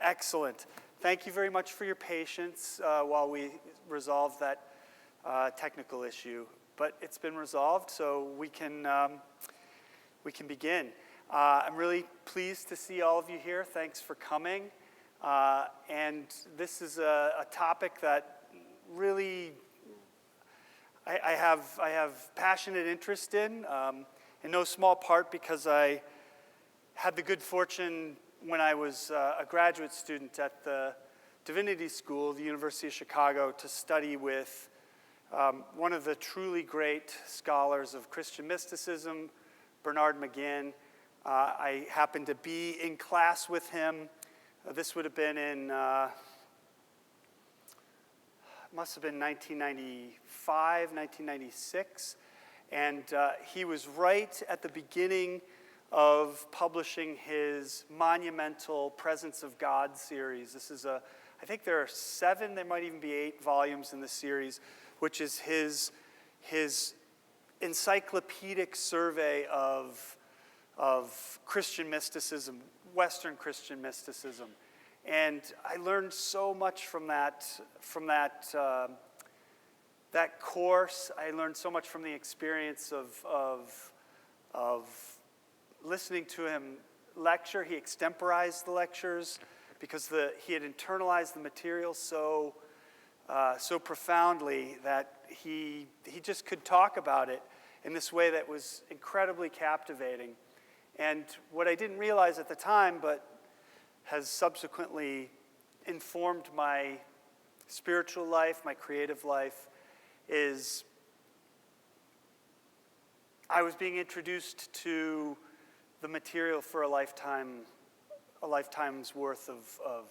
Excellent. Thank you very much for your patience while we resolve that technical issue. But it's been resolved, so we can begin. I'm really pleased to see all of you here. Thanks for coming. And this is a topic that really I have passionate interest in no small part because I had the good fortune when I was a graduate student at the Divinity School, the University of Chicago, to study with one of the truly great scholars of Christian mysticism, Bernard McGinn. I happened to be in class with him. This would have been in, must have been 1995, 1996. And he was right at the beginning of publishing his monumental Presence of God series. This is I think there are 7, there might even be 8 volumes in the series, which is his encyclopedic survey of Christian mysticism, Western Christian mysticism. And I learned so much from that course. I learned so much from the experience of listening to him lecture. He extemporized the lectures because he had internalized the material so profoundly that he just could talk about it in this way that was incredibly captivating. And what I didn't realize at the time, but has subsequently informed my spiritual life, my creative life, is I was being introduced to the material for a lifetime's worth of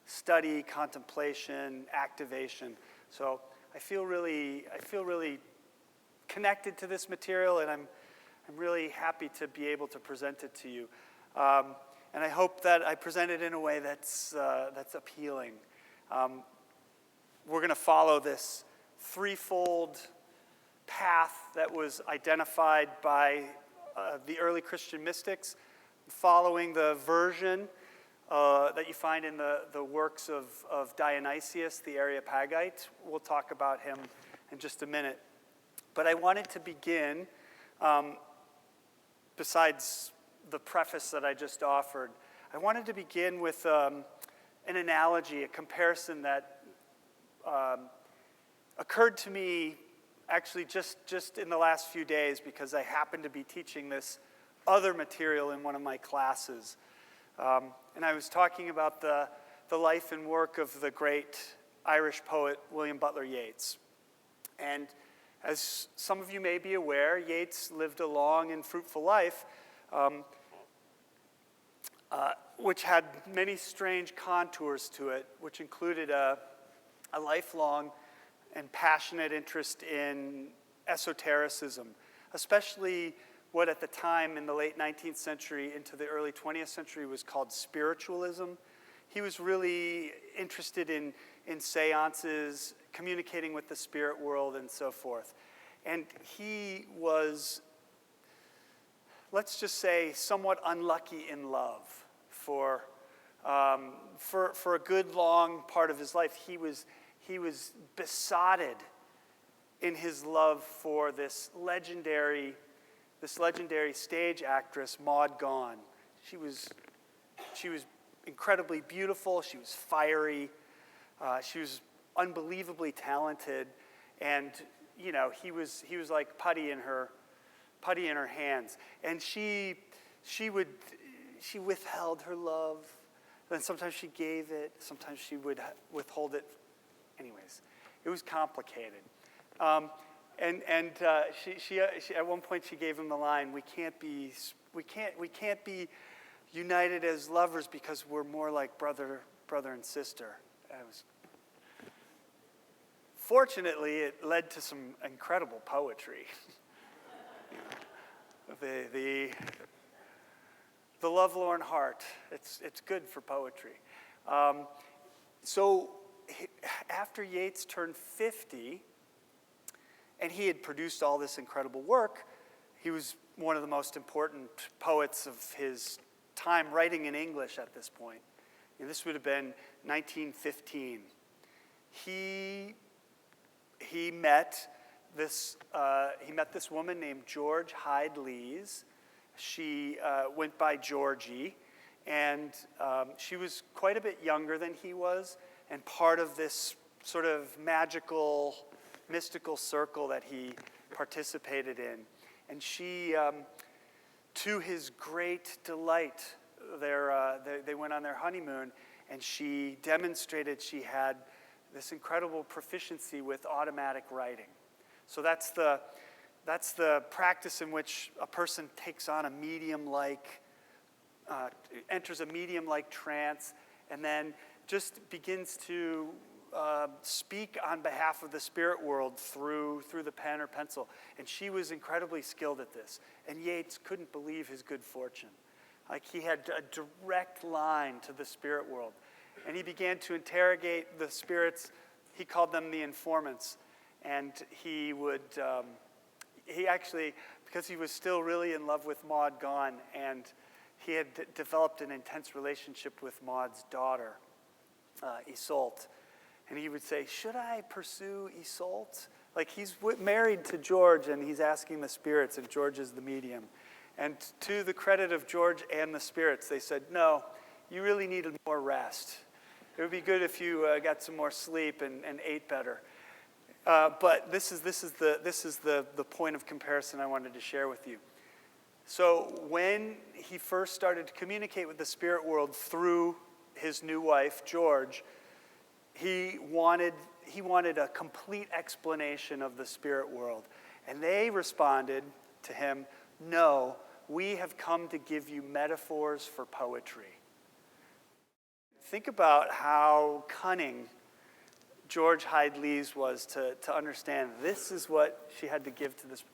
study, contemplation, activation. So I feel really connected to this material, and I'm really happy to be able to present it to you. And I hope that I present it in a way that's appealing. We're going to follow this threefold path that was identified by the early Christian mystics, following the version that you find in the works of Dionysius, the Areopagite. We'll talk about him in just a minute. But I wanted to begin, besides the preface that I just offered, I wanted to begin with an analogy, a comparison that occurred to me actually just in the last few days because I happened to be teaching this other material in one of my classes. And I was talking about the life and work of the great Irish poet William Butler Yeats. And as some of you may be aware, Yeats lived a long and fruitful life, which had many strange contours to it, which included a lifelong and passionate interest in esotericism, especially what at the time in the late 19th century into the early 20th century was called spiritualism. He was really interested in seances, communicating with the spirit world, and so forth. And he was, let's just say, somewhat unlucky in love for a good long part of his life. He was besotted in his love for this legendary stage actress, Maud Gonne. She was incredibly beautiful. She was fiery. She was unbelievably talented, and he was like putty in her hands. And she withheld her love. Then sometimes she gave it. Sometimes she would withhold it. Anyways, it was complicated. And she at one point she gave him the line, we can't be united as lovers because we're more like brother and sister. Fortunately, it led to some incredible poetry. The lovelorn heart. It's good for poetry. So after Yeats turned 50, and he had produced all this incredible work, he was one of the most important poets of his time, writing in English at this point. And this would have been 1915. He met this woman named George Hyde Lees. She went by Georgie, and she was quite a bit younger than he was, and part of this sort of mystical circle that he participated in. And she, to his great delight, they went on their honeymoon, and she demonstrated she had this incredible proficiency with automatic writing. So that's the practice in which a person takes on a medium-like, enters a medium-like trance, and then just begins to speak on behalf of the spirit world through the pen or pencil. And she was incredibly skilled at this. And Yeats couldn't believe his good fortune. Like, he had a direct line to the spirit world. And he began to interrogate the spirits. He called them the informants. And he would, he actually, because he was still really in love with Maud Gonne, and he had developed an intense relationship with Maud's daughter, Isolde. And he would say, should I pursue Isolde? Like, he's married to George, and he's asking the spirits, and George is the medium. And to the credit of George and the spirits, they said, no, you really needed more rest. It would be good if you got some more sleep and ate better. But this is the point of comparison I wanted to share with you. So when he first started to communicate with the spirit world through his new wife, George, he wanted a complete explanation of the spirit world. And they responded to him, no, we have come to give you metaphors for poetry. Think about how cunning George Hyde Lees was to understand this is what she had to give to this.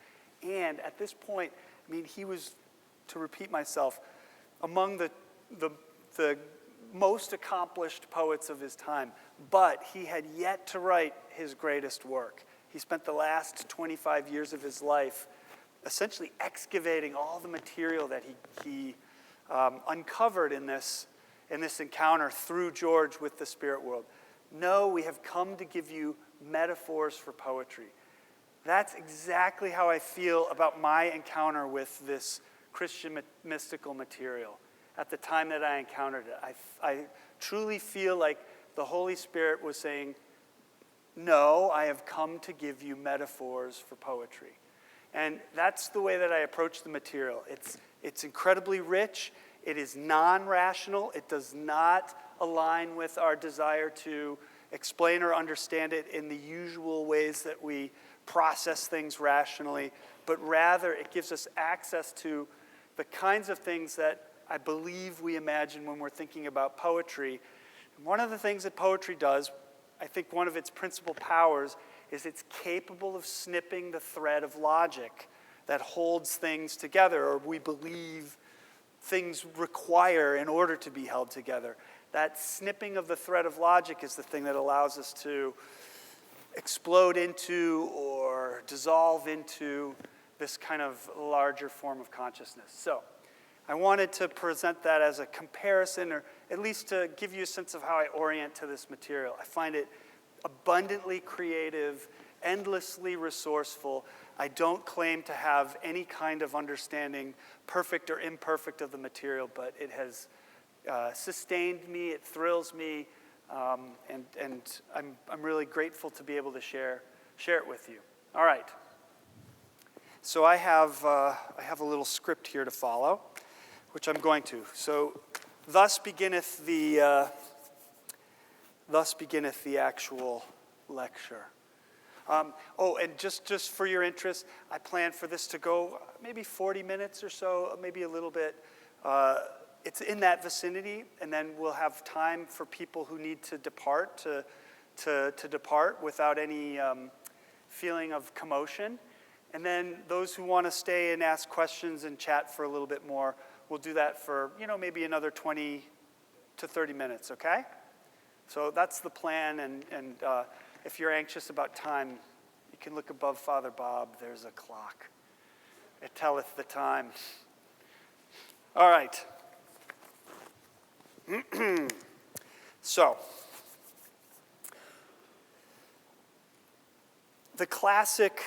And at this point, I mean, he was, to repeat myself, among the most accomplished poets of his time, but he had yet to write his greatest work. He spent the last 25 years of his life essentially excavating all the material that he uncovered in this encounter through George with the spirit world. No, we have come to give you metaphors for poetry. That's exactly how I feel about my encounter with this Christian mystical material. At the time that I encountered it, I truly feel like the Holy Spirit was saying, no, I have come to give you metaphors for poetry. And that's the way that I approach the material. It's incredibly rich. It is non-rational. It does not align with our desire to explain or understand it in the usual ways that we process things rationally, but rather it gives us access to the kinds of things that I believe we imagine when we're thinking about poetry. One of the things that poetry does, I think one of its principal powers, is it's capable of snipping the thread of logic that holds things together, or we believe things require in order to be held together. That snipping of the thread of logic is the thing that allows us to explode into or dissolve into this kind of larger form of consciousness. So I wanted to present that as a comparison, or at least to give you a sense of how I orient to this material. I find it abundantly creative, endlessly resourceful. I don't claim to have any kind of understanding, perfect or imperfect, of the material, but it has sustained me, it thrills me, and I'm really grateful to be able to share it with you. All right. So I have a little script here to follow, which I'm going to. So, thus beginneth the actual lecture. And just for your interest, I plan for this to go maybe 40 minutes or so, maybe a little bit. It's in that vicinity, and then we'll have time for people who need to depart to depart without any feeling of commotion. And then those who want to stay and ask questions and chat for a little bit more, we'll do that for, maybe another 20 to 30 minutes, okay? So that's the plan, and if you're anxious about time, you can look above Father Bob. There's a clock. It telleth the time. All right. So, the classic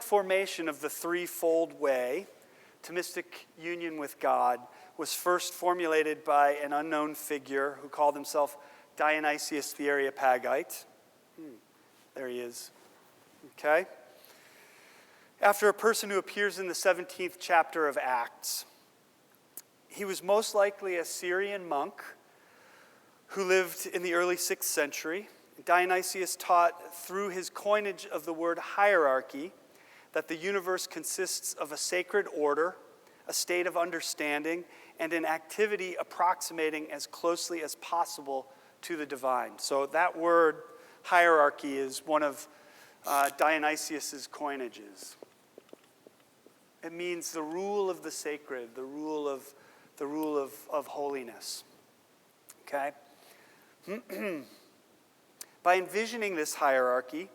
formation of the threefold way to mystic union with God was first formulated by an unknown figure who called himself Dionysius the Areopagite. There he is. Okay? After a person who appears in the 17th chapter of Acts. He was most likely a Syrian monk who lived in the early 6th century. Dionysius taught through his coinage of the word hierarchy that the universe consists of a sacred order, a state of understanding, and an activity approximating as closely as possible to the divine. So that word hierarchy is one of Dionysius's coinages. It means the rule of the sacred, the rule of holiness. Okay? By envisioning this hierarchy,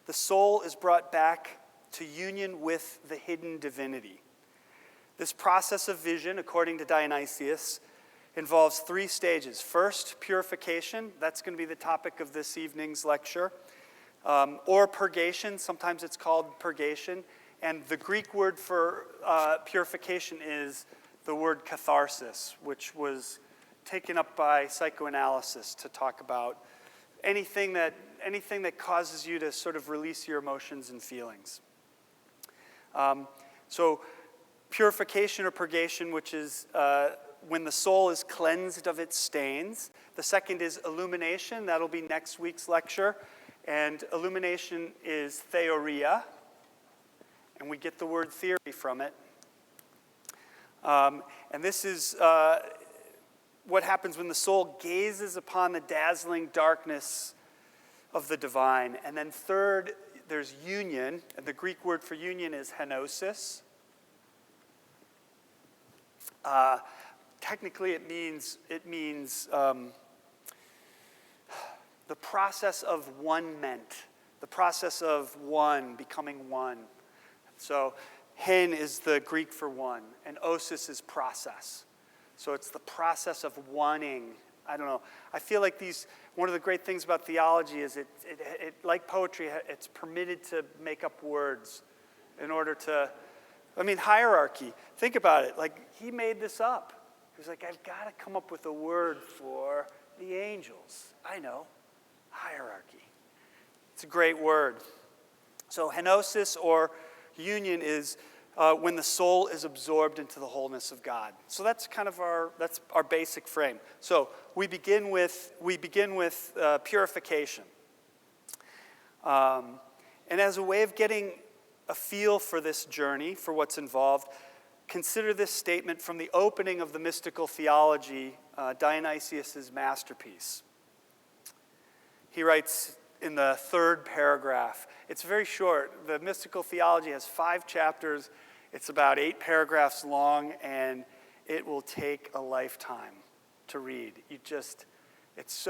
the soul is brought back to union with the hidden divinity. This process of vision, according to Dionysius, involves 3 stages. First, purification. That's going to be the topic of this evening's lecture. Or purgation. Sometimes it's called purgation. And the Greek word for purification is the word catharsis, which was taken up by psychoanalysis to talk about anything that causes you to sort of release your emotions and feelings. So purification or purgation, which is when the soul is cleansed of its stains. The second is illumination. That'll be next week's lecture. And illumination is theoria. And we get the word theory from it. And this is what happens when the soul gazes upon the dazzling darkness of the divine. And then third, there's union. And the Greek word for union is henosis. Technically, it means the process of one-ment, the process of one, becoming one. So hen is the Greek for one, and osis is process. So it's the process of wanting. I don't know. I feel like one of the great things about theology is it like poetry, it's permitted to make up words in order to, hierarchy. Think about it. Like, he made this up. He was like, I've got to come up with a word for the angels. I know. Hierarchy. It's a great word. So henosis or union is when the soul is absorbed into the wholeness of God. So that's kind of our basic frame. So we begin with purification, and as a way of getting a feel for this journey, for what's involved, consider this statement from the opening of the mystical theology, Dionysius's masterpiece. He writes in the 3rd paragraph. It's very short. The mystical theology has 5 chapters. It's about 8 paragraphs long, and it will take a lifetime to read. It's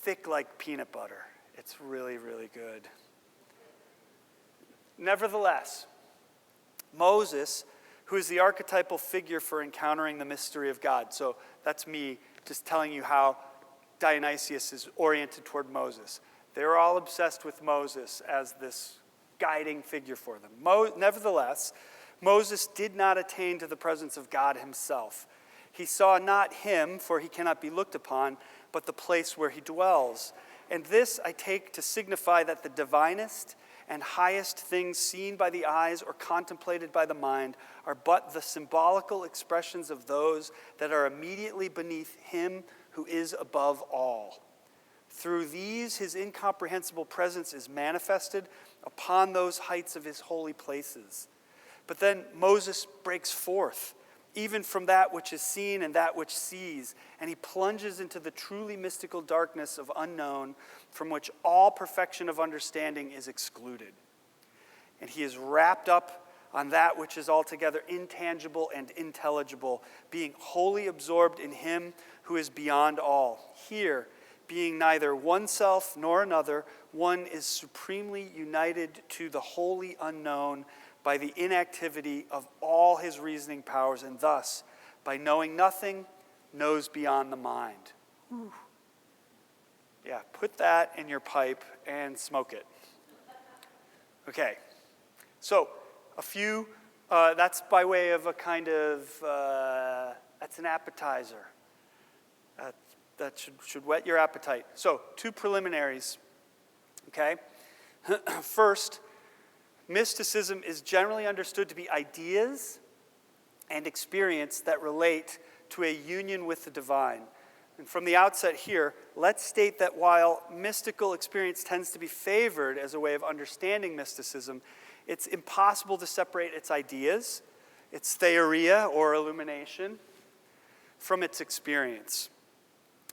thick like peanut butter. It's really, really good. Nevertheless, Moses, who is the archetypal figure for encountering the mystery of God. So that's me just telling you how Dionysius is oriented toward Moses. They're all obsessed with Moses as this guiding figure for them. Nevertheless, Moses did not attain to the presence of God himself. He saw not him, for he cannot be looked upon, but the place where he dwells. And this I take to signify that the divinest and highest things seen by the eyes or contemplated by the mind are but the symbolical expressions of those that are immediately beneath him who is above all. Through these, his incomprehensible presence is manifested upon those heights of his holy places. But then Moses breaks forth, even from that which is seen and that which sees, and he plunges into the truly mystical darkness of unknown, from which all perfection of understanding is excluded. And he is wrapped up on that which is altogether intangible and intelligible, being wholly absorbed in him who is beyond all. Here, being neither oneself nor another, one is supremely united to the wholly unknown by the inactivity of all his reasoning powers, and thus, by knowing nothing, knows beyond the mind. Ooh. Yeah, put that in your pipe and smoke it. Okay, so a few, that's by way of a kind of, that's an appetizer. That should whet your appetite. So, 2 preliminaries, okay? First, mysticism is generally understood to be ideas and experience that relate to a union with the divine. And from the outset here, let's state that while mystical experience tends to be favored as a way of understanding mysticism, it's impossible to separate its ideas, its theoria or illumination, from its experience.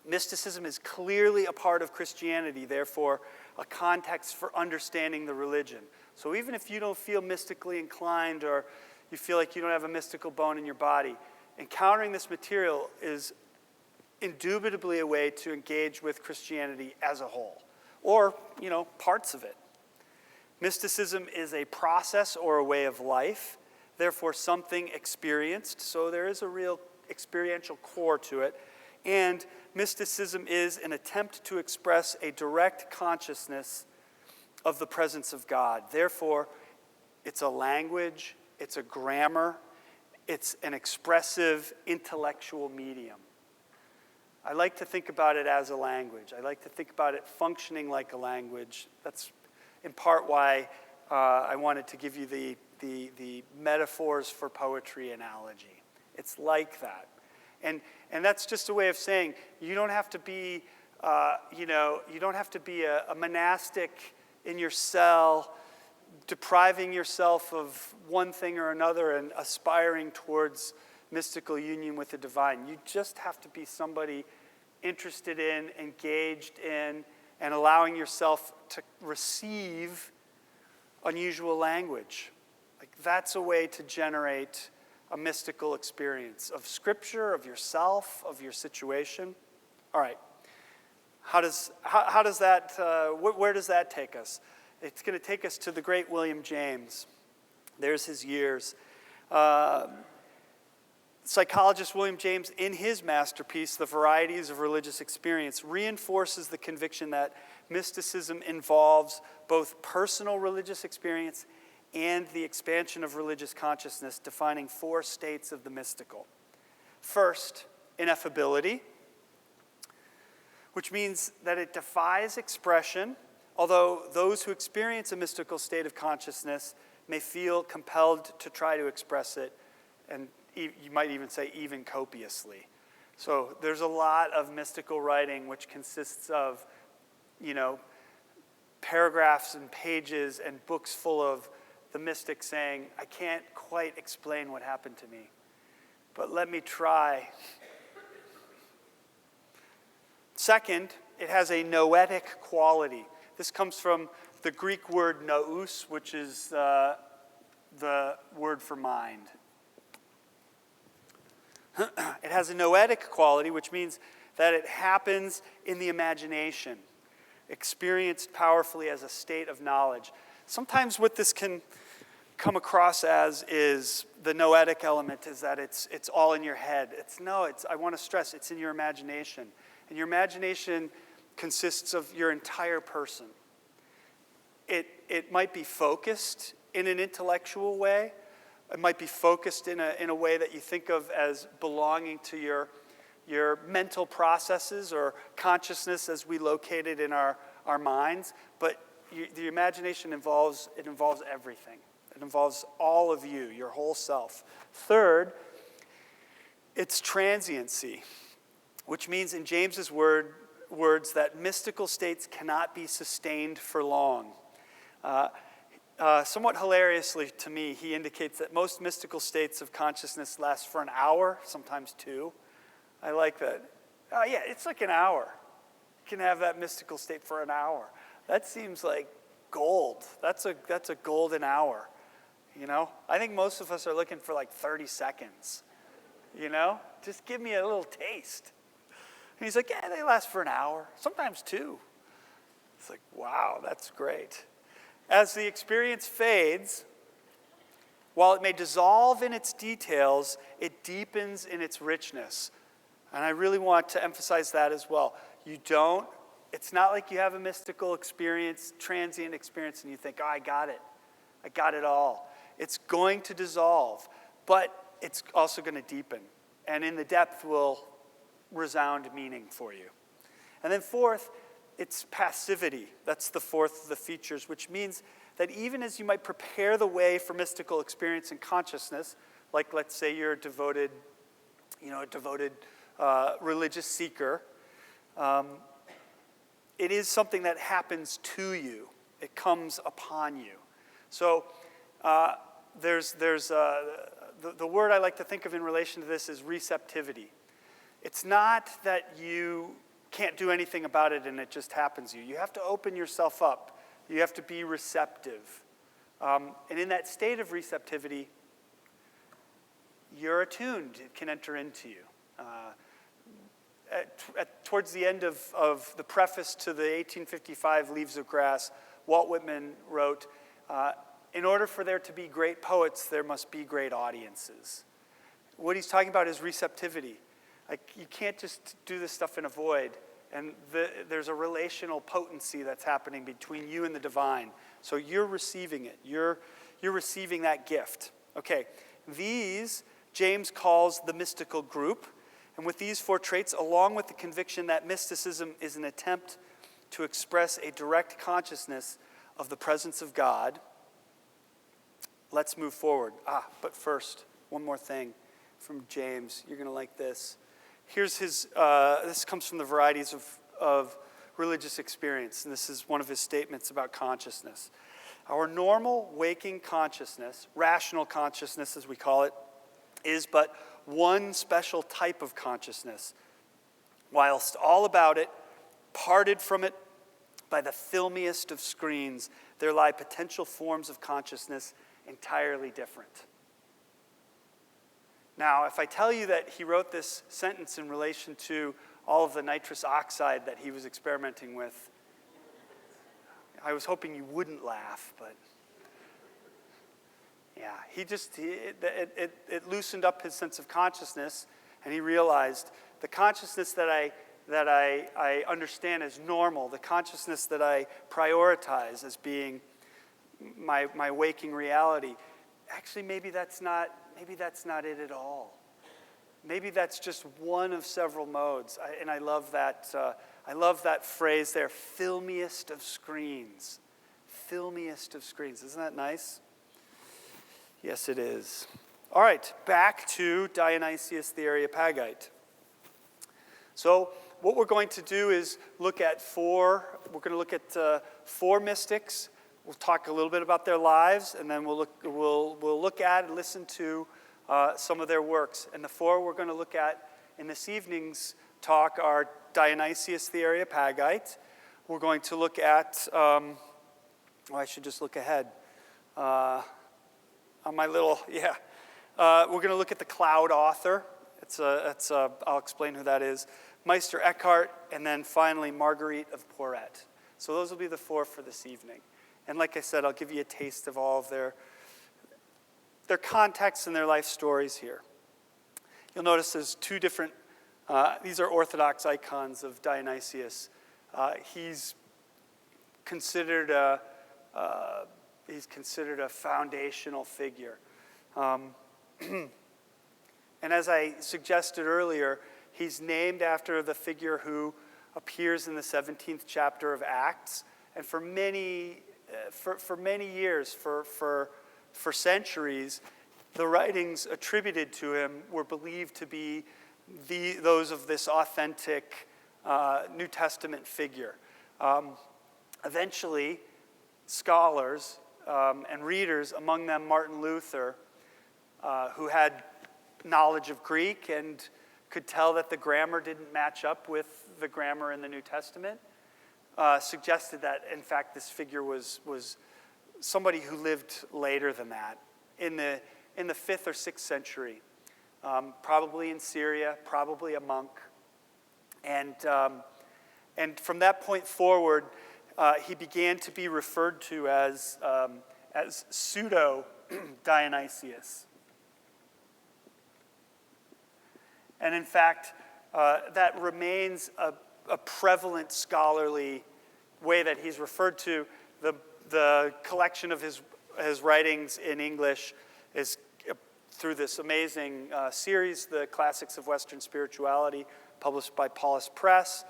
Mysticism is clearly a part of Christianity, therefore a context for understanding the religion. So even if you don't feel mystically inclined or you feel like you don't have a mystical bone in your body, encountering this material is indubitably a way to engage with Christianity as a whole, or, parts of it. Mysticism is a process or a way of life, therefore something experienced, so there is a real experiential core to it, and mysticism is an attempt to express a direct consciousness of the presence of God. Therefore, it's a language, it's a grammar, it's an expressive intellectual medium. I like to think about it as a language. I like to think about it functioning like a language. That's in part why I wanted to give you the metaphors for poetry analogy. It's like that. And that's just a way of saying you don't have to be, you don't have to be a monastic in your cell, depriving yourself of one thing or another and aspiring towards mystical union with the divine. You just have to be somebody interested in, engaged in, and allowing yourself to receive unusual language. Like that's a way to generate a mystical experience of Scripture, of yourself, of your situation. All right. How does that? Where does that take us? It's going to take us to the great William James. There's his years. Psychologist William James, in his masterpiece, The Varieties of Religious Experience, reinforces the conviction that mysticism involves both personal religious experience and the expansion of religious consciousness, defining 4 states of the mystical. First, ineffability, which means that it defies expression, although those who experience a mystical state of consciousness may feel compelled to try to express it, and you might even say even copiously. So there's a lot of mystical writing which consists of, paragraphs and pages and books full of the mystic saying, I can't quite explain what happened to me, but let me try. Second, it has a noetic quality. This comes from the Greek word nous, which is the word for mind. It has a noetic quality, which means that it happens in the imagination, experienced powerfully as a state of knowledge. Sometimes what this can come across as is the noetic element is that it's all in your head. I want to stress, it's in your imagination. And your imagination consists of your entire person. It might be focused in an intellectual way. It might be focused in a way that you think of as belonging to your mental processes or consciousness as we locate it in our minds. But the imagination involves everything. It involves all of you, your whole self. Third, it's transiency, which means in James's words that mystical states cannot be sustained for long. Somewhat hilariously to me, he indicates that most mystical states of consciousness last for an hour, sometimes 2. I like that. Oh yeah, it's like an hour. You can have that mystical state for an hour. That seems like gold. That's a golden hour. I think most of us are looking for like 30 seconds. Just give me a little taste. And he's like, yeah, they last for an hour, sometimes 2. It's like, wow, that's great. As the experience fades, while it may dissolve in its details, it deepens in its richness. And I really want to emphasize that as well. It's not like you have a mystical experience, transient experience, and you think, oh, I got it all. It's going to dissolve, but it's also going to deepen. And in the depth will resound meaning for you. And then fourth, it's passivity. That's the fourth of the features, which means that even as you might prepare the way for mystical experience and consciousness, like let's say you're a devoted religious seeker, it is something that happens to you. It comes upon you. So the word I like to think of in relation to this is receptivity. It's not that you can't do anything about it and it just happens to you. You have to open yourself up. You have to be receptive. And in that state of receptivity, you're attuned. It can enter into you. Towards the end of the preface to the 1855 Leaves of Grass, Walt Whitman wrote, in order for there to be great poets, there must be great audiences. What he's talking about is receptivity. Like, you can't just do this stuff in a void. And there's a relational potency that's happening between you and the divine. So you're receiving it. You're receiving that gift. Okay, these James calls the mystical group. And with these four traits, along with the conviction that mysticism is an attempt to express a direct consciousness of the presence of God, let's move forward. But first, one more thing from James. You're going to like this. Here's his, this comes from the Varieties of Religious Experience, and this is one of his statements about consciousness. Our normal waking consciousness, rational consciousness as we call it, is but one special type of consciousness, whilst all about it, parted from it by the filmiest of screens, there lie potential forms of consciousness entirely different. Now, if I tell you that he wrote this sentence in relation to all of the nitrous oxide that he was experimenting with, I was hoping you wouldn't laugh, but yeah, it loosened up his sense of consciousness, and he realized the consciousness that I understand as normal, the consciousness that I prioritize as being my waking reality, actually maybe that's not it at all. Maybe that's just one of several modes. I love that phrase there, filmiest of screens. Filmiest of screens. Isn't that nice? Yes, it is. All right, back to Dionysius the Areopagite. So what we're going to do is look at four mystics. We'll talk a little bit about their lives, and then we'll look at and listen to some of their works. And the four we're going to look at in this evening's talk are Dionysius the Areopagite. We're going to look at, I should just look ahead. On my little, we're going to look at the Cloud author. I'll explain who that is. Meister Eckhart, and then finally Marguerite of Porete. So those will be the four for this evening. And like I said, I'll give you a taste of all of their contexts and their life stories here. You'll notice there's two different, these are Orthodox icons of Dionysius. He's considered a foundational figure. And as I suggested earlier, he's named after the figure who appears in the 17th chapter of Acts. And for many years, for centuries, the writings attributed to him were believed to be those of this authentic New Testament figure. Eventually, scholars and readers, among them Martin Luther, who had knowledge of Greek and could tell that the grammar didn't match up with the grammar in the New Testament, suggested that, in fact, this figure was somebody who lived later than that, in the 5th or 6th century, probably in Syria, probably a monk. And from that point forward, he began to be referred to as pseudo-Dionysius. And in fact, that remains a prevalent scholarly way that he's referred to. The collection of his writings in English is through this amazing series, The Classics of Western Spirituality, published by Paulus Press.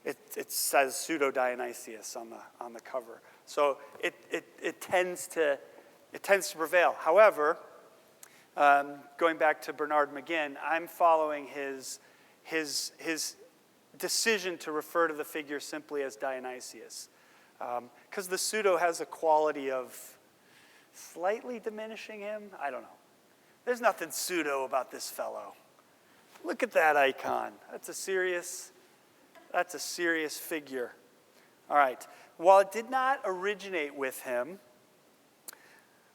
It says pseudo-Dionysius on the cover. So it tends to prevail. However, going back to Bernard McGinn, I'm following his decision to refer to the figure simply as Dionysius. Because the pseudo has a quality of slightly diminishing him. I don't know. There's nothing pseudo about this fellow. Look at that icon. That's a serious figure. All right. While it did not originate with him,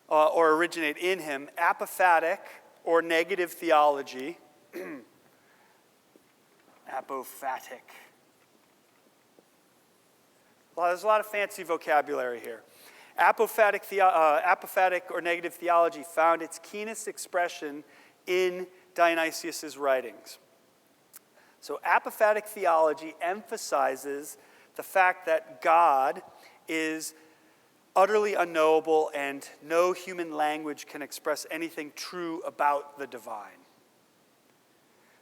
or originate in him, apophatic or negative theology, apophatic. Well, there's a lot of fancy vocabulary here. Apophatic or negative theology found its keenest expression in Dionysius' writings. So apophatic theology emphasizes the fact that God is utterly unknowable and no human language can express anything true about the divine.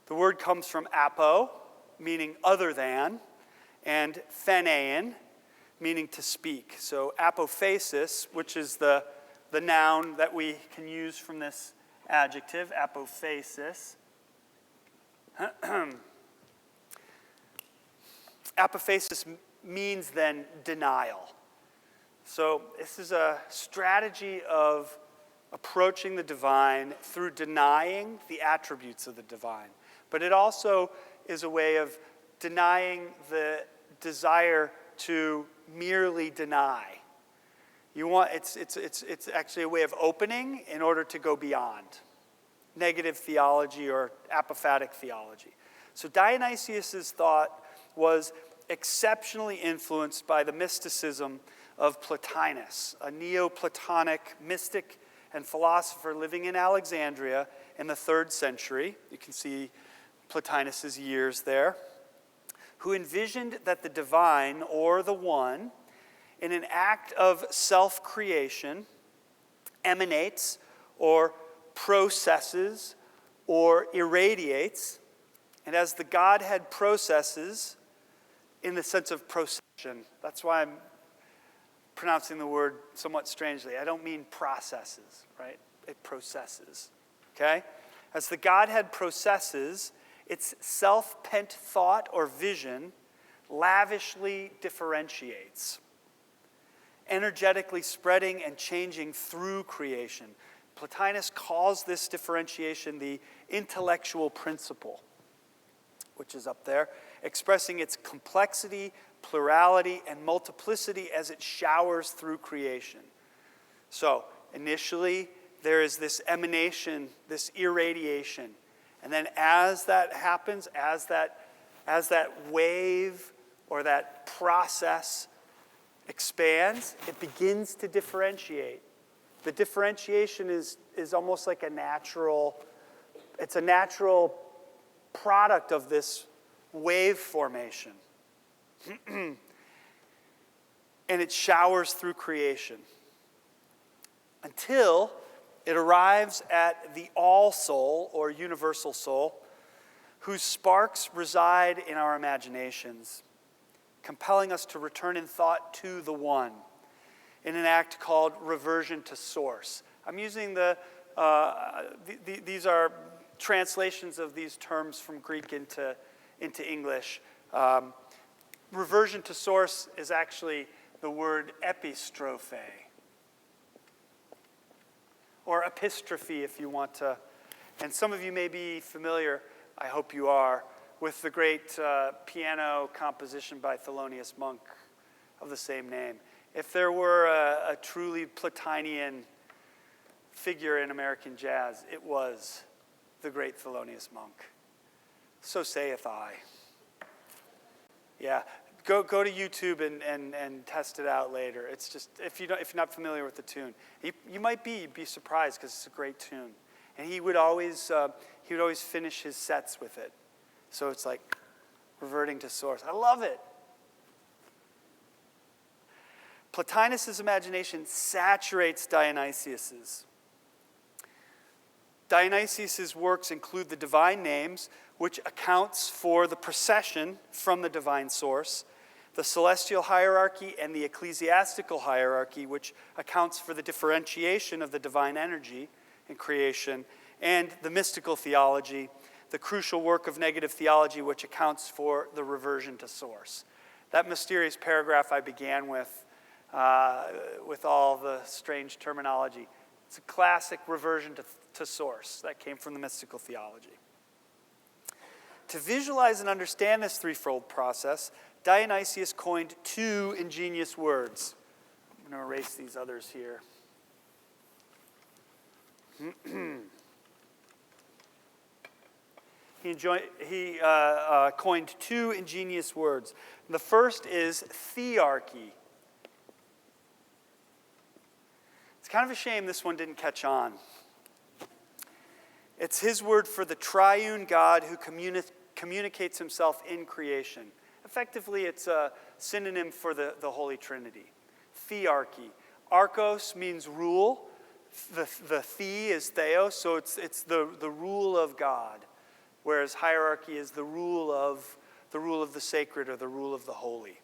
The word comes from apo, meaning other than, and phanein, meaning to speak. So apophasis, which is the noun that we can use from this adjective, apophasis. Apophasis means then denial. So this is a strategy of approaching the divine through denying the attributes of the divine. But it also is a way of denying the desire to merely deny. It's actually a way of opening in order to go beyond. Negative theology or apophatic theology. So Dionysius' thought was exceptionally influenced by the mysticism of Plotinus, a Neoplatonic mystic and philosopher living in Alexandria in the 3rd century. You can see Plotinus' years there, who envisioned that the divine, or the one, in an act of self-creation, emanates or processes or irradiates, and as the Godhead processes, in the sense of procession, that's why I'm pronouncing the word somewhat strangely. I don't mean processes, right? It processes, okay? As the Godhead processes, its self-pent thought or vision lavishly differentiates, energetically spreading and changing through creation. Plotinus calls this differentiation the intellectual principle, which is up there, expressing its complexity, plurality, and multiplicity as it showers through creation. So, initially, there is this emanation, this irradiation. And then as that happens, as that wave or that process expands, it begins to differentiate. The differentiation is almost like a natural product of this wave formation. And it showers through creation until it arrives at the all-soul or universal soul, whose sparks reside in our imaginations, compelling us to return in thought to the one in an act called reversion to source. I'm using these are translations of these terms from Greek into English. Reversion to source is actually the word epistrophe, or epistrophe if you want to. And some of you may be familiar, I hope you are, with the great piano composition by Thelonious Monk of the same name. If there were a truly Plotinian figure in American jazz, it was the great Thelonious Monk. So saith I. Yeah, go to YouTube and test it out later. It's just, if you're not familiar with the tune, you might be surprised because it's a great tune. And he would always finish his sets with it. So it's like reverting to source. I love it. Plotinus' imagination saturates Dionysius's. Dionysius' works include the divine names, which accounts for the procession from the divine source, the celestial hierarchy and the ecclesiastical hierarchy, which accounts for the differentiation of the divine energy in creation, and the mystical theology, the crucial work of negative theology, which accounts for the reversion to source. That mysterious paragraph I began with all the strange terminology. It's a classic reversion to source that came from the mystical theology. To visualize and understand this threefold process, Dionysius coined two ingenious words. I'm going to erase these others here. He coined two ingenious words. The first is thearchy. It's kind of a shame this one didn't catch on. It's his word for the triune God who communicates himself in creation. Effectively, it's a synonym for the Holy Trinity. Thearchy. Archos means rule. The the is theos, so it's the rule of God. Whereas hierarchy is the rule of the sacred or the rule of the holy.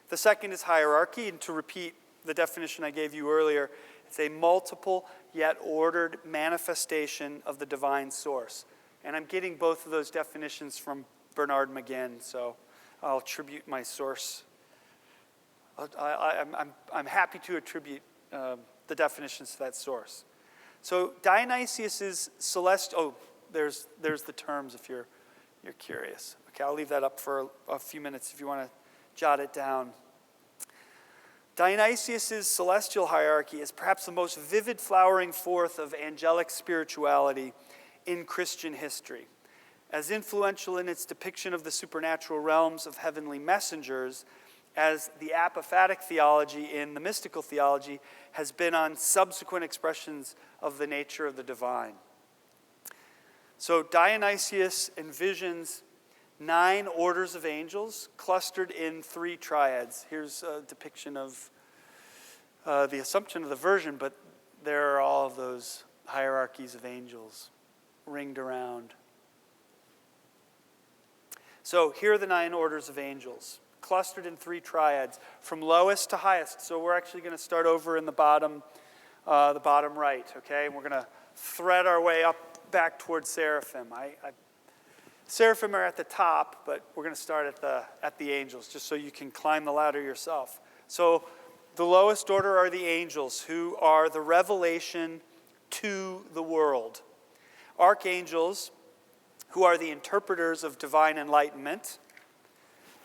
The second is hierarchy, and to repeat the definition I gave you earlier, it's a multiple yet ordered manifestation of the divine source. And I'm getting both of those definitions from Bernard McGinn, so I'll attribute my source. I'm happy to attribute the definitions to that source. So Dionysius's celestial, there's the terms if you're curious. Okay, I'll leave that up for a few minutes if you want to jot it down. Dionysius's celestial hierarchy is perhaps the most vivid flowering forth of angelic spirituality in Christian history. As influential in its depiction of the supernatural realms of heavenly messengers as the apophatic theology in the mystical theology has been on subsequent expressions of the nature of the divine. So Dionysius envisions 9 orders of angels clustered in 3 triads. Here's a depiction of the assumption of the version, but there are all of those hierarchies of angels ringed around. So here are the 9 orders of angels, clustered in 3 triads, from lowest to highest. So we're actually going to start over in the bottom right, okay? And we're going to thread our way up back towards seraphim. Seraphim are at the top, but we're going to start at the angels, just so you can climb the ladder yourself. So the lowest order are the angels, who are the revelation to the world. Archangels, who are the interpreters of divine enlightenment.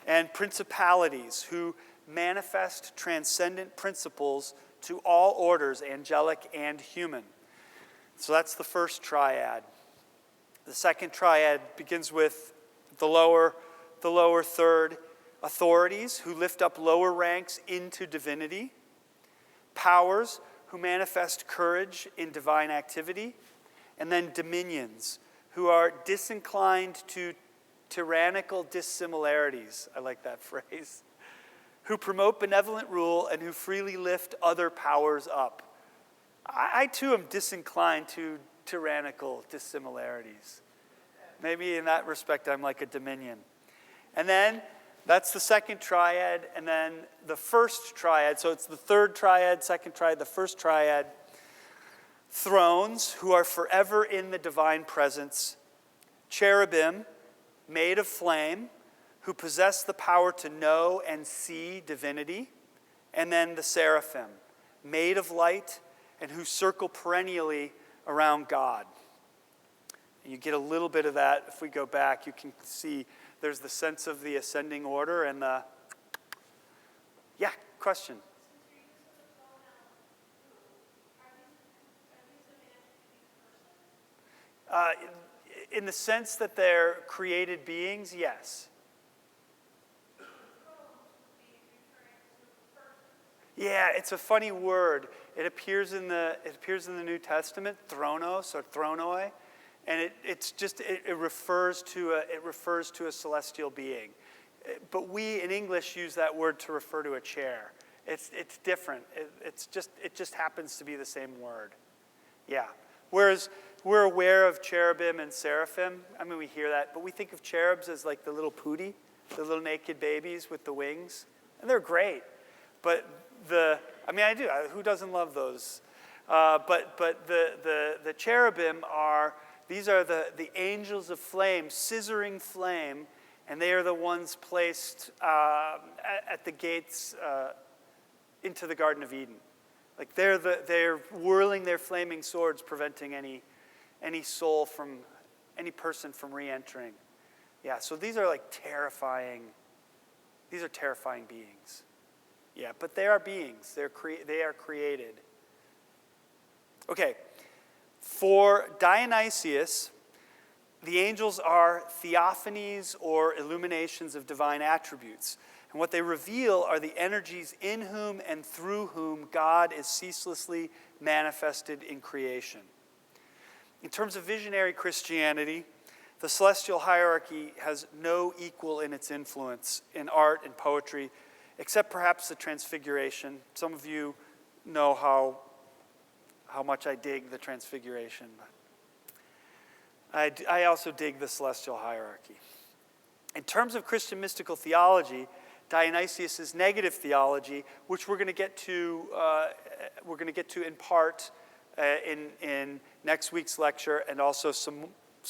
And principalities, who manifest transcendent principles to all orders, angelic and human. So that's the first triad. The second triad begins with the lower third, authorities who lift up lower ranks into divinity, powers who manifest courage in divine activity, and then dominions who are disinclined to tyrannical dissimilarities. I like that phrase. Who promote benevolent rule and who freely lift other powers up. I too am disinclined to tyrannical dissimilarities. Maybe in that respect I'm like a dominion. And then that's the second triad, and then the first triad. So it's the third triad, second triad, the first triad. Thrones, who are forever in the divine presence. Cherubim, made of flame, who possess the power to know and see divinity. And then the seraphim, made of light, and who circle perennially around God. And you get a little bit of that. If we go back, you can see there's the sense of the ascending order and the... Yeah, question? In the sense that they're created beings, yes. Yeah, it's a funny word. It appears in the New Testament, thronos or thronoi, and it refers to a celestial being. But we in English use that word to refer to a chair. It's different. It just happens to be the same word. Yeah. Whereas we're aware of cherubim and seraphim. I mean, we hear that, but we think of cherubs as like the little pootie, the little naked babies with the wings, and they're great. But I do. Who doesn't love those? But the cherubim are the angels of flame, scissoring flame, and they are the ones placed at the gates into the Garden of Eden. Like they're whirling their flaming swords, preventing any person from re-entering. Yeah, so these are like terrifying. These are terrifying beings. Yeah, but they are beings. They are created. Okay, for Dionysius, the angels are theophanies or illuminations of divine attributes. And what they reveal are the energies in whom and through whom God is ceaselessly manifested in creation. In terms of visionary Christianity, the celestial hierarchy has no equal in its influence in art and poetry, except perhaps the Transfiguration. Some of you know how much I dig the Transfiguration. I also dig the celestial hierarchy. In terms of Christian mystical theology, Dionysius' negative theology, which we're going to get to in part in next week's lecture, and also some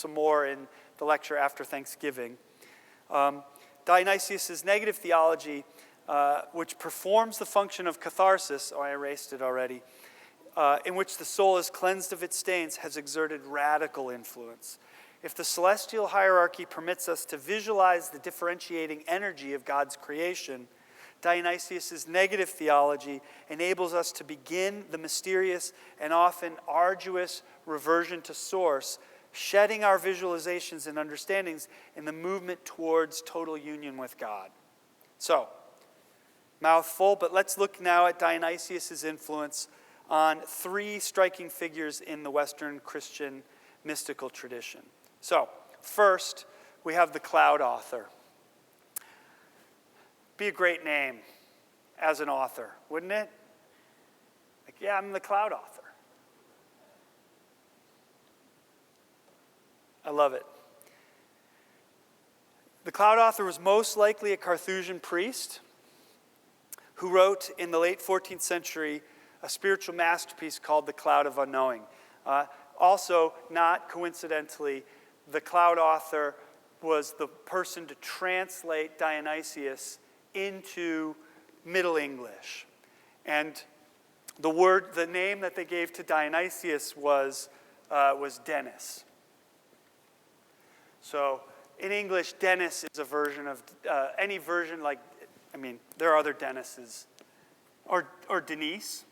more in the lecture after Thanksgiving. Dionysius' negative theology, which performs the function of catharsis, I erased it already, in which the soul is cleansed of its stains, has exerted radical influence. If the celestial hierarchy permits us to visualize the differentiating energy of God's creation, Dionysius' negative theology enables us to begin the mysterious and often arduous reversion to source, shedding our visualizations and understandings in the movement towards total union with God. So, mouthful, but let's look now at Dionysius' influence on three striking figures in the Western Christian mystical tradition. So, first, we have the Cloud Author. Be a great name as an author, wouldn't it? Like, yeah, I'm the Cloud Author. I love it. The Cloud Author was most likely a Carthusian priest who wrote in the late 14th century a spiritual masterpiece called The Cloud of Unknowing. Also, not coincidentally, the Cloud Author was the person to translate Dionysius into Middle English. And the name that they gave to Dionysius was Dennis. So in English, Dennis is a version of any version there are other Dennises. Or Denise.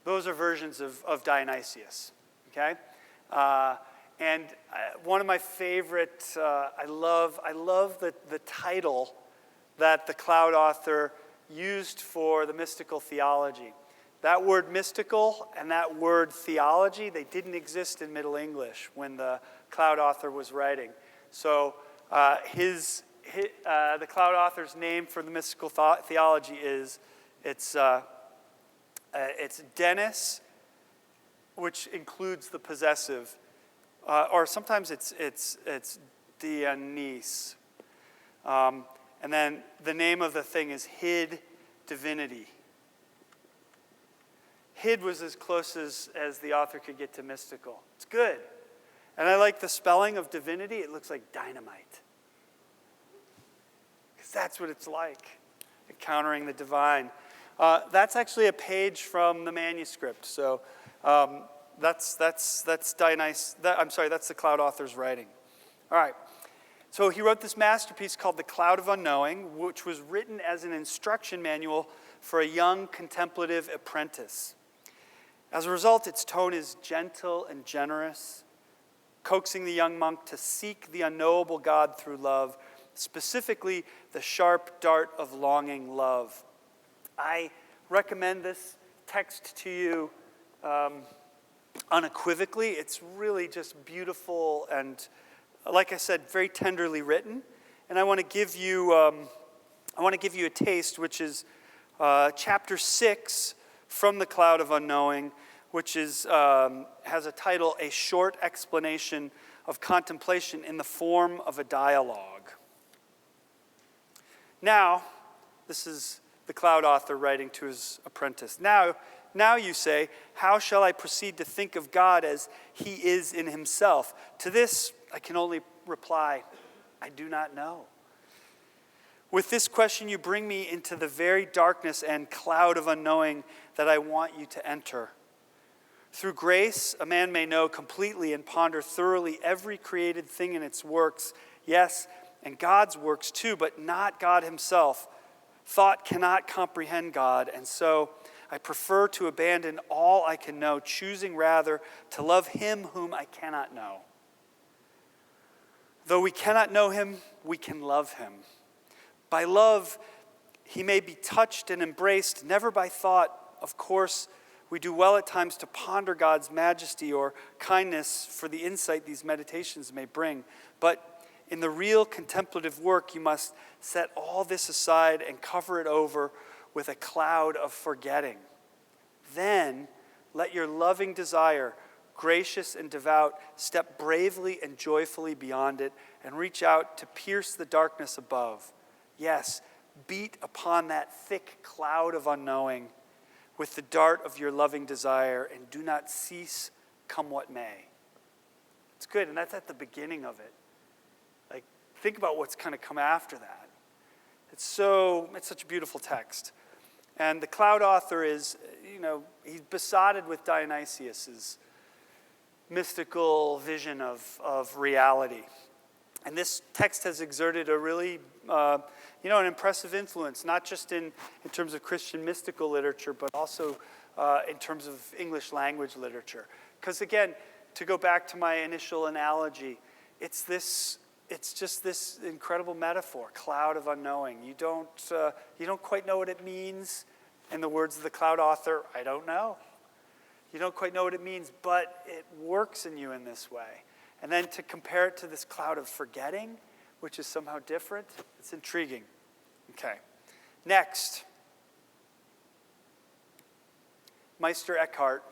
Those are versions of Dionysius, okay? And one of my favorite, I love the title that the Cloud Author used for the mystical theology. That word mystical and that word theology, they didn't exist in Middle English when the Cloud Author was writing. So the Cloud Author's name for the mystical theology it's Dennis, which includes the possessive, or sometimes it's Dionysius. And then the name of the thing is hid divinity. Hid was as close as the author could get to mystical. It's good. And I like the spelling of divinity. It looks like dynamite. Because that's what it's like, encountering the divine. That's actually a page from the manuscript. So that's Dionysius. That's the Cloud Author's writing. All right. So he wrote this masterpiece called The Cloud of Unknowing, which was written as an instruction manual for a young contemplative apprentice. As a result, its tone is gentle and generous, coaxing the young monk to seek the unknowable God through love, specifically the sharp dart of longing love. I recommend this text to you unequivocally. It's really just beautiful and, like I said, very tenderly written. And I want to give you a taste, which is chapter 6 from The Cloud of Unknowing, which is has a title, A Short Explanation of Contemplation in the Form of a Dialogue. Now, this is the Cloud author writing to his apprentice. Now you say, how shall I proceed to think of God as he is in himself? To this, I can only reply, I do not know. With this question, you bring me into the very darkness and cloud of unknowing that I want you to enter. Through grace, a man may know completely and ponder thoroughly every created thing in its works, yes, and God's works too, but not God himself. Thought cannot comprehend God, and so I prefer to abandon all I can know, choosing rather to love him whom I cannot know. Though we cannot know him, we can love him. By love, he may be touched and embraced, never by thought. Of course, we do well at times to ponder God's majesty or kindness for the insight these meditations may bring. But in the real contemplative work, you must set all this aside and cover it over with a cloud of forgetting. Then let your loving desire, gracious and devout, step bravely and joyfully beyond it and reach out to pierce the darkness above. Yes, beat upon that thick cloud of unknowing with the dart of your loving desire, and do not cease, come what may. It's good, and that's at the beginning of it. Like, think about what's kind of come after that. It's such a beautiful text. And the Cloud author is, he's besotted with Dionysius' mystical vision of reality. And this text has exerted a really, an impressive influence, not just in terms of Christian mystical literature, but also in terms of English language literature. Because again, to go back to my initial analogy, it's just this incredible metaphor, cloud of unknowing. You don't quite know what it means. In the words of the Cloud author, I don't know. You don't quite know what it means, but it works in you in this way. And then to compare it to this cloud of forgetting, which is somehow different, it's intriguing. Okay. Next, Meister Eckhart.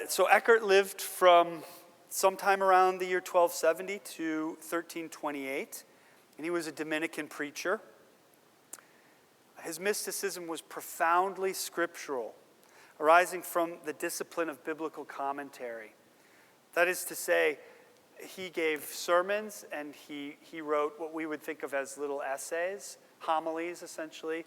So Eckhart lived from sometime around the year 1270 to 1328, and he was a Dominican preacher. His mysticism was profoundly scriptural, arising from the discipline of biblical commentary. That is to say, he gave sermons and he wrote what we would think of as little essays, homilies essentially,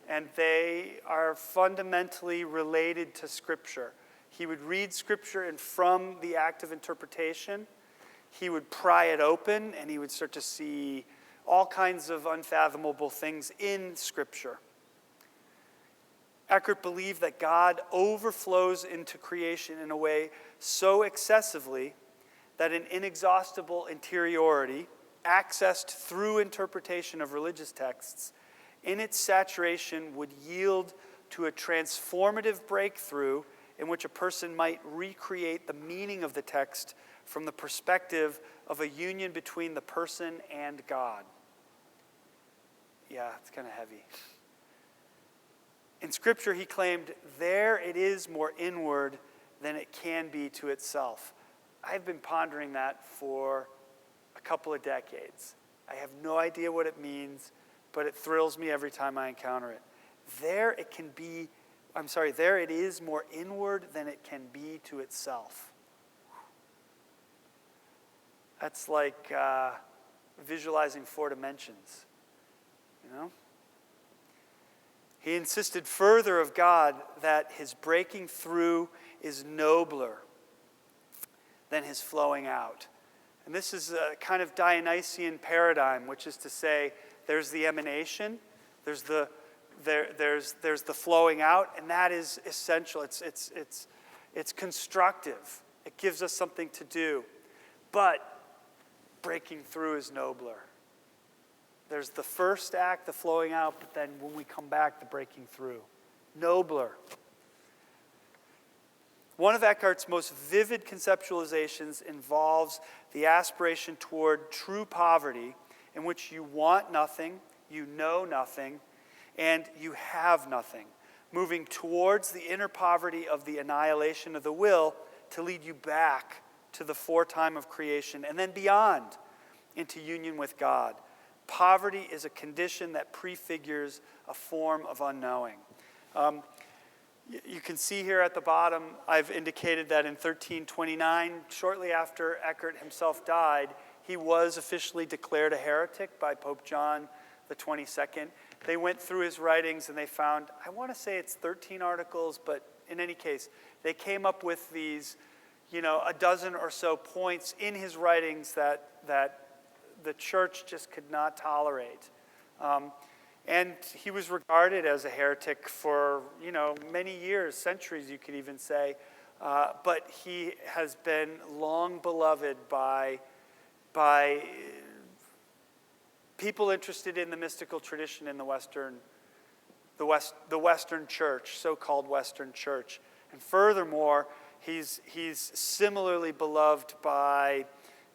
and they are fundamentally related to Scripture. He would read Scripture, and from the act of interpretation, he would pry it open, and he would start to see all kinds of unfathomable things in Scripture. Eckhart believed that God overflows into creation in a way so excessively that an inexhaustible interiority, accessed through interpretation of religious texts, in its saturation would yield to a transformative breakthrough in which a person might recreate the meaning of the text from the perspective of a union between the person and God. Yeah, it's kind of heavy. In Scripture, he claimed, there it is more inward than it can be to itself. I've been pondering that for a couple of decades. I have no idea what it means, but it thrills me every time I encounter it. There it is more inward than it can be to itself. That's like visualizing 4 dimensions, He insisted further of God that his breaking through is nobler than his flowing out. And this is a kind of Dionysian paradigm, which is to say, there's the emanation, there's the flowing out, and that is essential. It's constructive. It gives us something to do. But breaking through is nobler. There's the first act, the flowing out, but then when we come back, the breaking through. Nobler. One of Eckhart's most vivid conceptualizations involves the aspiration toward true poverty, in which you want nothing, you know nothing, and you have nothing, moving towards the inner poverty of the annihilation of the will to lead you back to the foretime of creation and then beyond into union with God. Poverty is a condition that prefigures a form of unknowing. You can see here at the bottom, I've indicated that in 1329, shortly after Eckhart himself died, he was officially declared a heretic by Pope John the 22nd. They went through his writings and they found, I want to say it's 13 articles, but in any case, they came up with these, a dozen or so points in his writings that the church just could not tolerate. And he was regarded as a heretic for, many years, centuries, you could even say. But he has been long beloved by people interested in the mystical tradition in the Western church, so-called Western church. And furthermore, he's similarly beloved by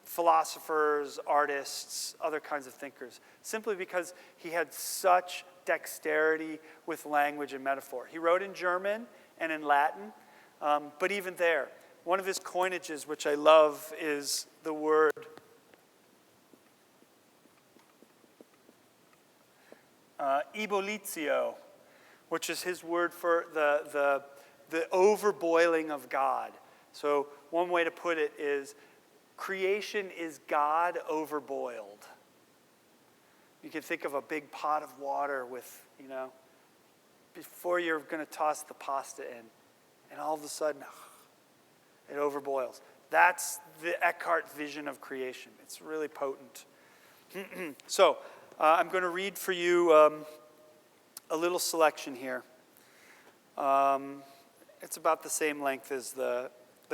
philosophers, artists, other kinds of thinkers, simply because he had such dexterity with language and metaphor. He wrote in German and in Latin, but even there, one of his coinages, which I love, is the word ebolitio, which is his word for the overboiling of God. So one way to put it is, creation is God overboiled. You can think of a big pot of water with, before you're going to toss the pasta in, and all of a sudden, it overboils. That's the Eckhart vision of creation. It's really potent. So, I'm going to read for you a little selection here. It's about the same length as the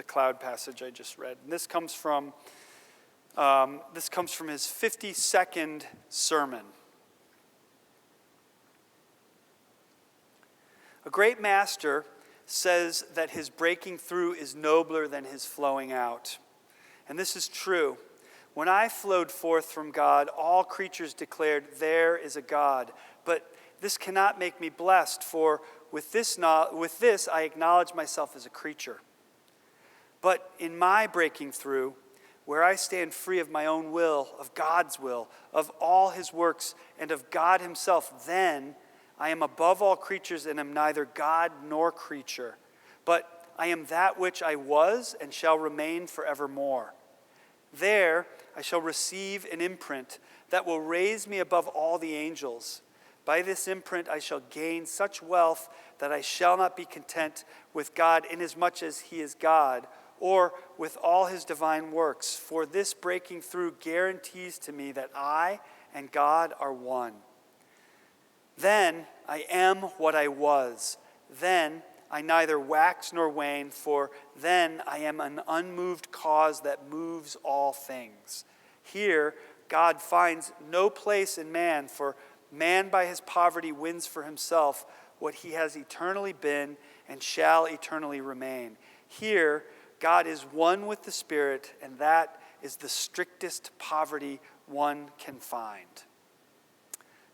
cloud passage I just read. And this comes from his 52nd sermon. A great master says that his breaking through is nobler than his flowing out. And this is true. When I flowed forth from God, all creatures declared, "There is a God." But this cannot make me blessed, for with this I acknowledge myself as a creature. But in my breaking through, where I stand free of my own will, of God's will, of all his works, and of God himself, then I am above all creatures and am neither God nor creature. But I am that which I was and shall remain forevermore. There I shall receive an imprint that will raise me above all the angels. By this imprint I shall gain such wealth that I shall not be content with God inasmuch as he is God, or with all his divine works. For this breaking through guarantees to me that I and God are one. Then I am what I was. Then I neither wax nor wane, for then I am an unmoved cause that moves all things. Here God finds no place in man, for man by his poverty wins for himself what he has eternally been and shall eternally remain. Here God is one with the Spirit, and that is the strictest poverty one can find.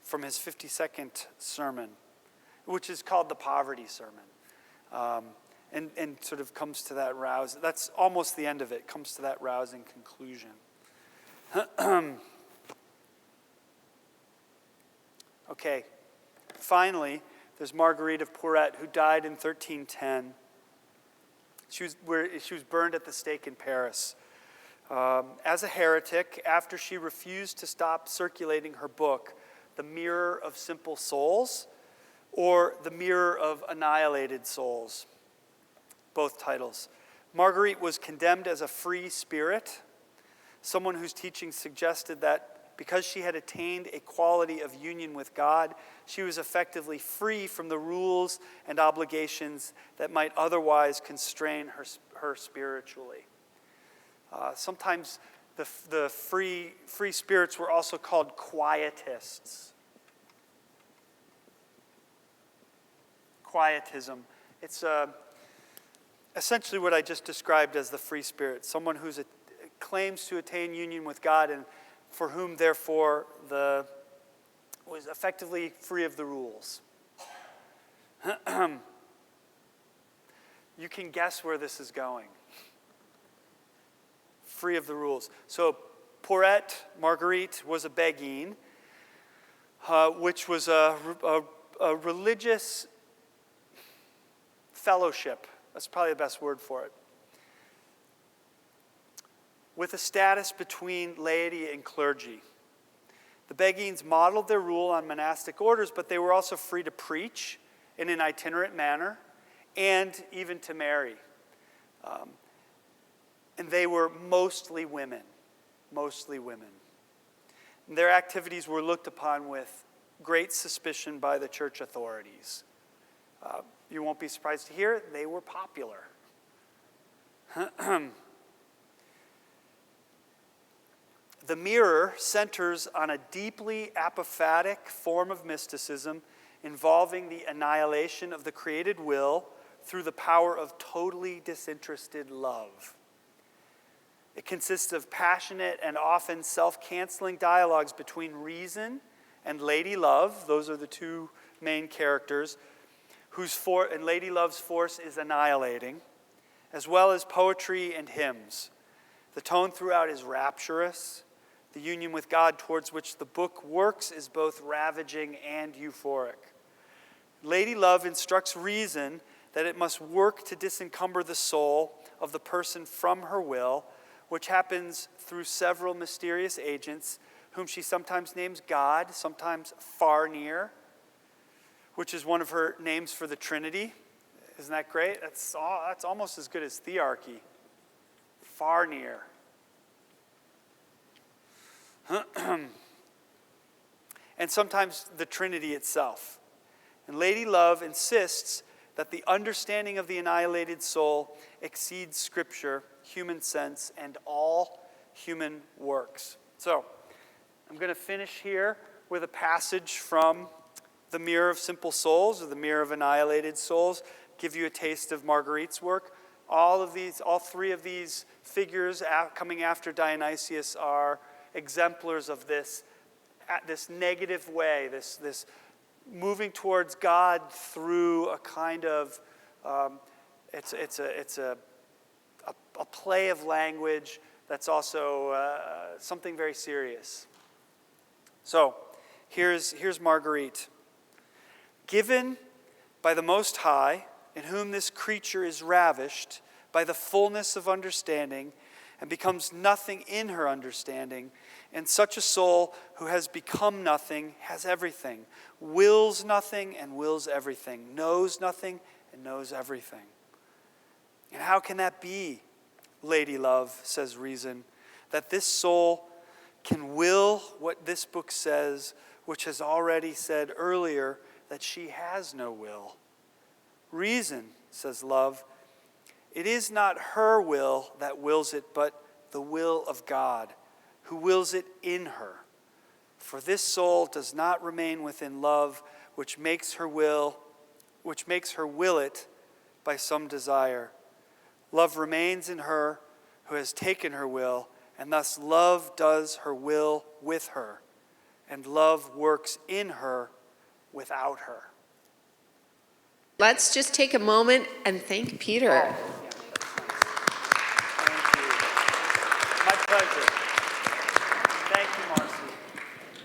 From his 52nd sermon, which is called the Poverty Sermon. And sort of comes to that rouse. That's almost the end of it. Comes to that rousing conclusion. Okay. Finally, there's Marguerite of Porete, who died in 1310. She was burned at the stake in Paris. As a heretic, after she refused to stop circulating her book, The Mirror of Simple Souls, or The Mirror of Annihilated Souls, both titles. Marguerite was condemned as a free spirit, someone whose teaching suggested that because she had attained a quality of union with God, she was effectively free from the rules and obligations that might otherwise constrain her spiritually. Sometimes The free spirits were also called quietists. Quietism. It's essentially what I just described as the free spirit. Someone who claims to attain union with God and for whom, therefore, was effectively free of the rules. You can guess where this is going. Free of the rules. So Porete, Marguerite, was a beguine, which was a religious fellowship. That's probably the best word for it. With a status between laity and clergy. The beguines modeled their rule on monastic orders, but they were also free to preach in an itinerant manner and even to marry. And they were mostly women. Mostly women. And their activities were looked upon with great suspicion by the church authorities. You won't be surprised to hear they were popular. The mirror centers on a deeply apophatic form of mysticism involving the annihilation of the created will through the power of totally disinterested love. It consists of passionate and often self-canceling dialogues between reason and Lady Love. Those are the two main characters, and Lady Love's force is annihilating, as well as poetry and hymns. The tone throughout is rapturous. The union with God towards which the book works is both ravaging and euphoric. Lady Love instructs reason that it must work to disencumber the soul of the person from her will, which happens through several mysterious agents, whom she sometimes names God, sometimes far near, which is one of her names for the Trinity. Isn't that great? That's almost as good as thearchy. Far near. And sometimes the Trinity itself. And Lady Love insists that the understanding of the annihilated soul exceeds Scripture, human sense, and all human works. So, I'm going to finish here with a passage from The Mirror of Simple Souls, or The Mirror of Annihilated Souls, give you a taste of Marguerite's work. All three of these figures coming after Dionysius are exemplars of this negative way, this moving towards God through a kind of it's a play of language that's also something very serious. So here's Marguerite. Given by the Most High, in whom this creature is ravished by the fullness of understanding and becomes nothing in her understanding, and such a soul who has become nothing has everything, wills nothing and wills everything, knows nothing and knows everything. And how can that be, Lady Love, says reason, that this soul can will what this book says, which has already said earlier that she has no will? Reason, says love, it is not her will that wills it, but the will of God, who wills it in her. For this soul does not remain within love, which makes her will it by some desire. Love remains in her who has taken her will, and thus love does her will with her, and love works in her without her. Let's just take a moment and thank Peter. Thank you. My pleasure.